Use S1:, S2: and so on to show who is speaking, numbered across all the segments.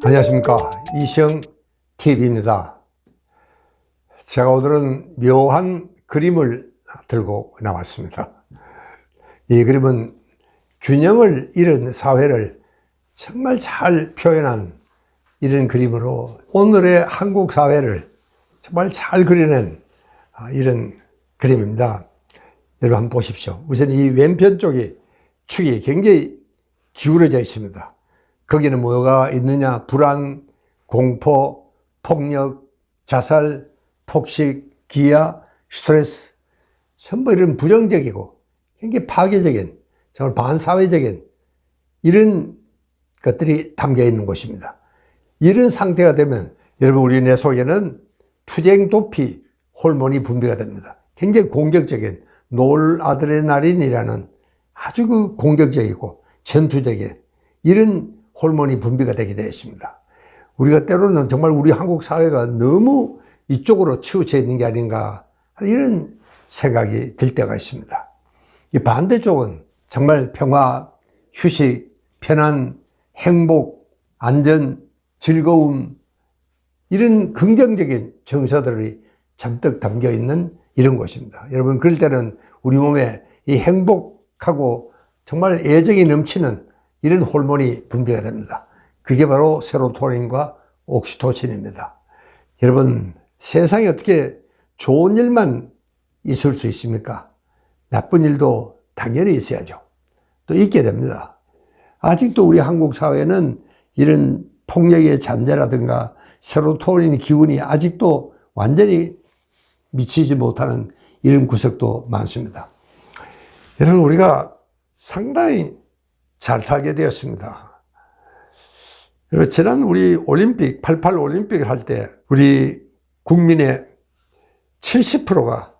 S1: 안녕하십니까, 이시영TV입니다. 제가 오늘은 묘한 그림을 들고 나왔습니다. 이 그림은 균형을 잃은 사회를 정말 잘 표현한 이런 그림으로 오늘의 한국 사회를 정말 잘 그려낸 이런 그림입니다. 여러분 한번 보십시오. 우선 이 왼편 쪽에 축이 굉장히 기울어져 있습니다. 거기는 뭐가 있느냐? 불안, 공포, 폭력, 자살, 폭식, 기아, 스트레스, 전부 이런 부정적이고 굉장히 파괴적인, 정말 반사회적인 이런 것들이 담겨 있는 곳입니다. 이런 상태가 되면 여러분 우리 뇌 속에는 투쟁 도피 호르몬이 분비가 됩니다. 굉장히 공격적인 노르아드레날린이라는 아주 공격적이고 전투적인 이런 호르몬이 분비가 되게 되어 있습니다. 우리가 때로는 정말 우리 한국 사회가 너무 이쪽으로 치우쳐 있는 게 아닌가 이런 생각이 들 때가 있습니다. 이 반대쪽은 정말 평화, 휴식, 편안, 행복, 안전, 즐거움 이런 긍정적인 정서들이 잔뜩 담겨 있는 이런 곳입니다. 여러분 그럴 때는 우리 몸에 이 행복하고 정말 애정이 넘치는 이런 호르몬이 분비가 됩니다. 그게 바로 세로토닌과 옥시토신입니다. 여러분 세상에 어떻게 좋은 일만 있을 수 있습니까? 나쁜 일도 당연히 있어야죠. 또 있게 됩니다. 아직도 우리 한국 사회는 이런 폭력의 잔재라든가 세로토닌 기운이 아직도 완전히 미치지 못하는 이런 구석도 많습니다. 여러분 우리가 상당히 잘 살게 되었습니다. 여러분 지난 우리 올림픽 88 올림픽을 할 때 우리 국민의 70%가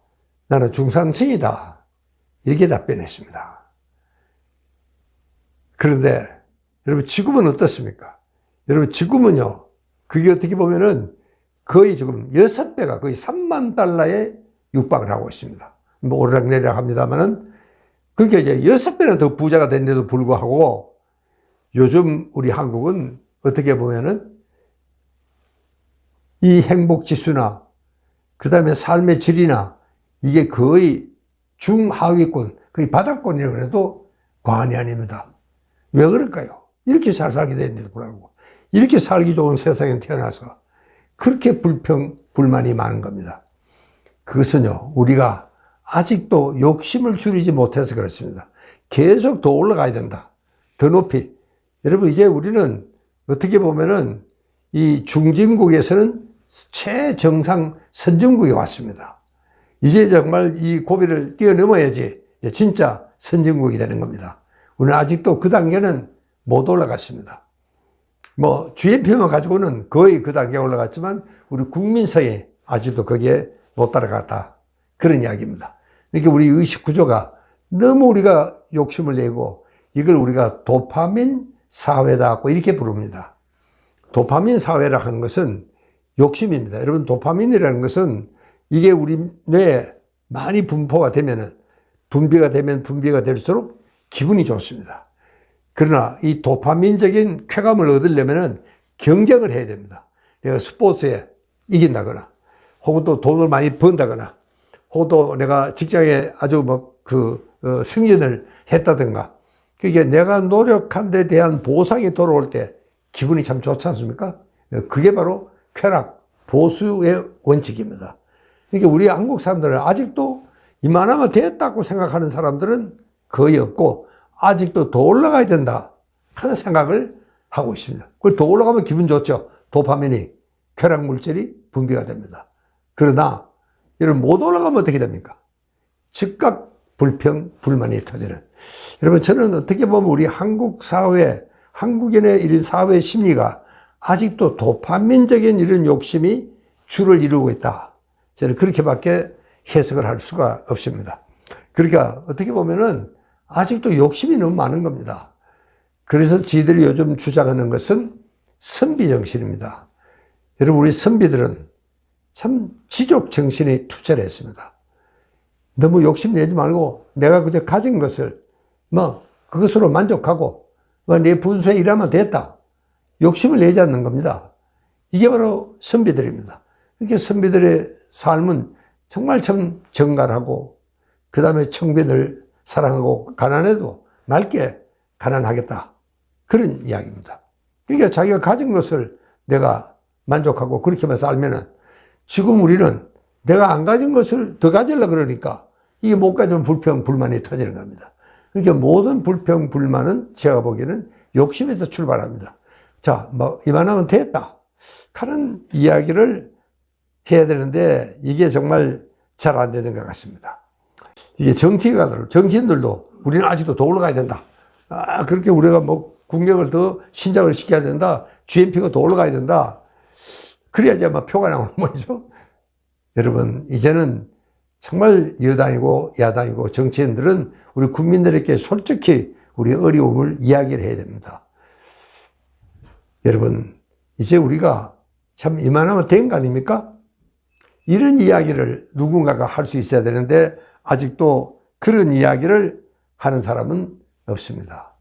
S1: 나는 중산층이다 이렇게 답변했습니다. 그런데 여러분 지금은 어떻습니까? 여러분 지금은요 그게 어떻게 보면은 거의 지금 6배가 거의 3만 달러에 육박을 하고 있습니다. 뭐 오르락내리락 합니다만은 그게 이제 6배나 더 부자가 됐는데도 불구하고 요즘 우리 한국은 어떻게 보면은 이 행복 지수나 그 다음에 삶의 질이나 이게 거의 중하위권, 거의 바닥권이라고 해도 과언이 아닙니다. 왜 그럴까요? 이렇게 잘 살게 됐는데도 불구하고 이렇게 살기 좋은 세상에 태어나서 그렇게 불만이 많은 겁니다. 그것은요, 우리가 아직도 욕심을 줄이지 못해서 그렇습니다. 계속 더 올라가야 된다. 더 높이. 여러분, 이제 우리는 어떻게 보면은 이 중진국에서는 최정상 선진국에 왔습니다. 이제 정말 이 고비를 뛰어넘어야지 진짜 선진국이 되는 겁니다. 우리는 아직도 그 단계는 못 올라갔습니다. 뭐 GNP만 가지고는 거의 그 단계에 올라갔지만 우리 국민성이 아직도 거기에 못 따라갔다. 그런 이야기입니다. 그러니까 우리 의식 구조가 너무 우리가 욕심을 내고 이걸 우리가 도파민 사회다고 이렇게 부릅니다. 도파민 사회라 하는 것은 욕심입니다. 여러분 도파민이라는 것은 이게 우리 뇌에 많이 분비가 되면 분비가 될수록 기분이 좋습니다. 그러나 이 도파민적인 쾌감을 얻으려면 경쟁을 해야 됩니다. 내가 스포츠에 이긴다거나 혹은 또 돈을 많이 번다거나 혹은 또 내가 직장에 아주 승진을 했다든가 그게 내가 노력한 데 대한 보상이 돌아올 때 기분이 참 좋지 않습니까? 그게 바로 쾌락, 보수의 원칙입니다. 그러니까 우리 한국 사람들은 아직도 이만하면 됐다고 생각하는 사람들은 거의 없고 아직도 더 올라가야 된다 하는 생각을 하고 있습니다. 그걸 더 올라가면 기분 좋죠. 도파민이, 쾌락 물질이 분비가 됩니다. 그러나 여러분 못 올라가면 어떻게 됩니까? 즉각 불만이 터지는. 여러분 저는 어떻게 보면 우리 한국 사회, 한국인의 이런 사회 심리가 아직도 도파민적인 이런 욕심이 주를 이루고 있다. 저는 그렇게밖에 해석을 할 수가 없습니다. 그러니까 어떻게 보면은 아직도 욕심이 너무 많은 겁니다. 그래서 지들이 요즘 주장하는 것은 선비정신입니다. 여러분 우리 선비들은 참 지족정신이 투철했습니다. 너무 욕심내지 말고 내가 그저 가진 것을 그것으로 만족하고 내 분수에 일하면 됐다. 욕심을 내지 않는 겁니다. 이게 바로 선비들입니다. 이렇게 선비들의 삶은 정말 참 정갈하고 그 다음에 청빈을 사랑하고 가난해도 맑게 가난하겠다. 그런 이야기입니다. 그러니까 자기가 가진 것을 내가 만족하고 그렇게만 살면은 지금 우리는 내가 안 가진 것을 더 가지려고 그러니까 이게 못 가지면 불평, 불만이 터지는 겁니다. 그러니까 모든 불평, 불만은 제가 보기에는 욕심에서 출발합니다. 자, 뭐, 이만하면 됐다. 하는 이야기를 해야 되는데 이게 정말 잘 안 되는 것 같습니다. 이게 정치인들도 우리는 아직도 더 올라가야 된다. 그렇게 우리가 뭐 국력을 더 신장을 시켜야 된다. GNP가 더 올라가야 된다. 그래야지 아마 표가 나오는 거죠. 여러분, 이제는 정말 여당이고 야당이고 정치인들은 우리 국민들에게 솔직히 우리 어려움을 이야기를 해야 됩니다. 여러분, 이제 우리가 참 이만하면 된 거 아닙니까? 이런 이야기를 누군가가 할 수 있어야 되는데 아직도 그런 이야기를 하는 사람은 없습니다.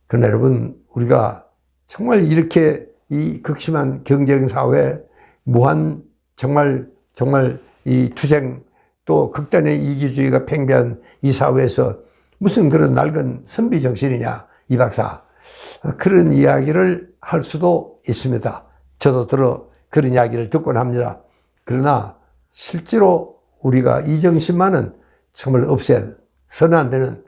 S1: 그러나 여러분, 우리가 정말 이렇게 이 극심한 경쟁 사회, 무한 정말 이 투쟁 또 극단의 이기주의가 팽배한 이 사회에서 무슨 그런 낡은 선비 정신이냐, 이 박사. 그런 이야기를 할 수도 있습니다. 저도 그런 이야기를 듣곤 합니다. 그러나 실제로 우리가 이 정신만은 정말 없애서는 안 되는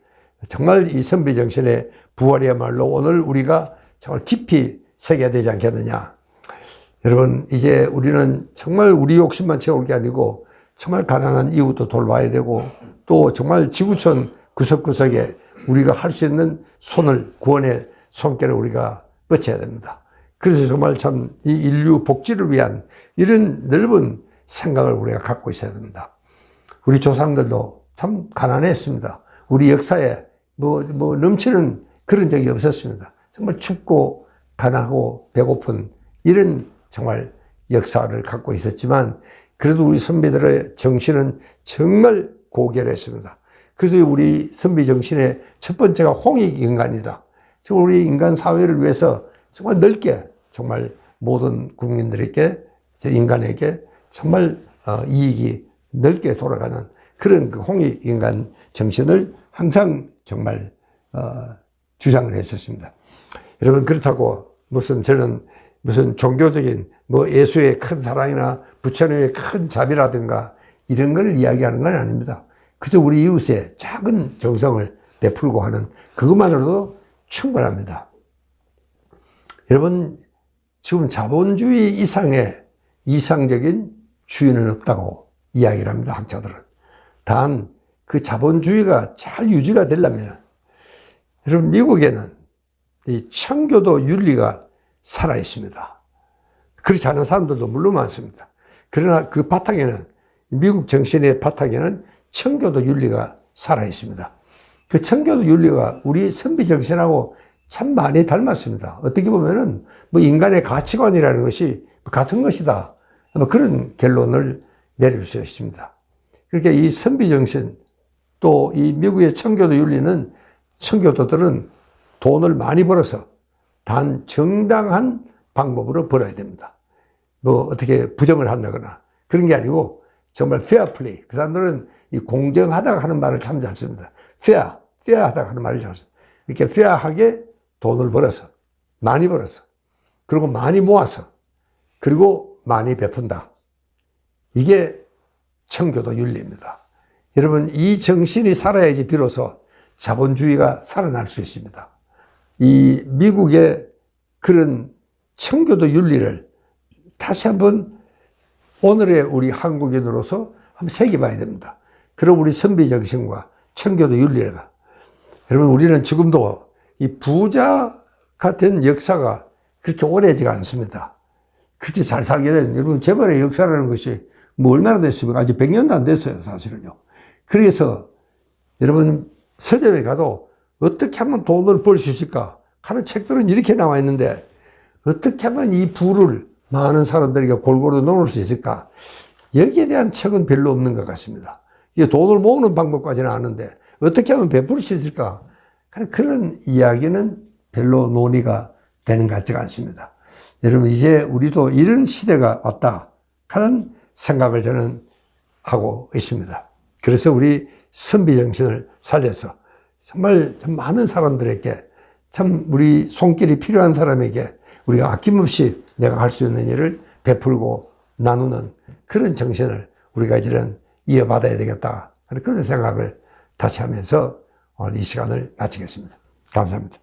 S1: 정말 이 선비 정신의 부활이야말로 오늘 우리가 정말 깊이 새겨야 되지 않겠느냐. 여러분, 이제 우리는 정말 우리 욕심만 채울 게 아니고 정말 가난한 이웃도 돌봐야 되고 또 정말 지구촌 구석구석에 우리가 할 수 있는 구원의 손길을 우리가 뻗쳐야 됩니다. 그래서 정말 참 이 인류 복지를 위한 이런 넓은 생각을 우리가 갖고 있어야 됩니다. 우리 조상들도 참 가난했습니다. 우리 역사에 뭐 넘치는 그런 적이 없었습니다. 정말 춥고 가난하고 배고픈 이런 정말 역사를 갖고 있었지만 그래도 우리 선비들의 정신은 정말 고결했습니다. 그래서 우리 선비 정신의 첫 번째가 홍익인간이다. 우리 인간 사회를 위해서 정말 넓게 정말 모든 국민들에게 인간에게 정말 이익이 넓게 돌아가는 그런 그 홍익인간 정신을 항상 정말 주장을 했었습니다. 여러분, 그렇다고 저는 무슨 종교적인 예수의 큰 사랑이나 부처님의 큰 자비라든가 이런 걸 이야기하는 건 아닙니다. 그저 우리 이웃의 작은 정성을 베풀고 하는 그것만으로도 충분합니다. 여러분, 지금 자본주의 이상의 이상적인 주인은 없다고 이야기를 합니다, 학자들은. 단, 그 자본주의가 잘 유지가 되려면, 여러분, 미국에는 이 청교도 윤리가 살아 있습니다. 그렇지 않은 사람들도 물론 많습니다. 그러나 그 바탕에는, 미국 정신의 바탕에는 청교도 윤리가 살아 있습니다. 그 청교도 윤리가 우리 선비 정신하고 참 많이 닮았습니다. 어떻게 보면은 인간의 가치관이라는 것이 같은 것이다. 그런 결론을 내릴 수 있습니다. 그러니까 이 선비 정신 또 이 미국의 청교도 윤리는 청교도들은 돈을 많이 벌어서 단 정당한 방법으로 벌어야 됩니다. 어떻게 부정을 한다거나 그런 게 아니고 정말 페어 플레이. 그 사람들은 이 공정하다고 하는 말을 참 잘 씁니다. 페어하다고 하는 말을 잘 씁니다. 이렇게 페어하게 돈을 벌어서, 많이 벌어서, 그리고 많이 모아서, 그리고 많이 베푼다. 이게 청교도 윤리입니다. 여러분, 이 정신이 살아야지 비로소 자본주의가 살아날 수 있습니다. 이 미국의 그런 청교도 윤리를 다시 한번 오늘의 우리 한국인으로서 한번 새겨봐야 됩니다. 그럼 우리 선비 정신과 청교도 윤리가. 여러분, 우리는 지금도 이 부자 같은 역사가 그렇게 오래지가 않습니다. 그렇게 잘 살게 된, 여러분, 재벌의 역사라는 것이 얼마나 됐습니까? 아직 100년도 안 됐어요, 사실은요. 그래서 여러분, 서점에 가도 어떻게 하면 돈을 벌 수 있을까 하는 책들은 이렇게 나와 있는데 어떻게 하면 이 부를 많은 사람들에게 골고루 넣을 수 있을까? 여기에 대한 책은 별로 없는 것 같습니다. 이게 돈을 모으는 방법까지는 아는데 어떻게 하면 베풀 수 있을까? 그런 이야기는 별로 논의가 되는 것 같지가 않습니다. 여러분, 이제 우리도 이런 시대가 왔다 하는 생각을 저는 하고 있습니다. 그래서 우리 선비 정신을 살려서 정말 참 많은 사람들에게, 참 우리 손길이 필요한 사람에게 우리가 아낌없이 내가 할 수 있는 일을 베풀고 나누는 그런 정신을 우리가 이제는 이어받아야 되겠다 하는 그런 생각을 다시 하면서 오늘 이 시간을 마치겠습니다. 감사합니다.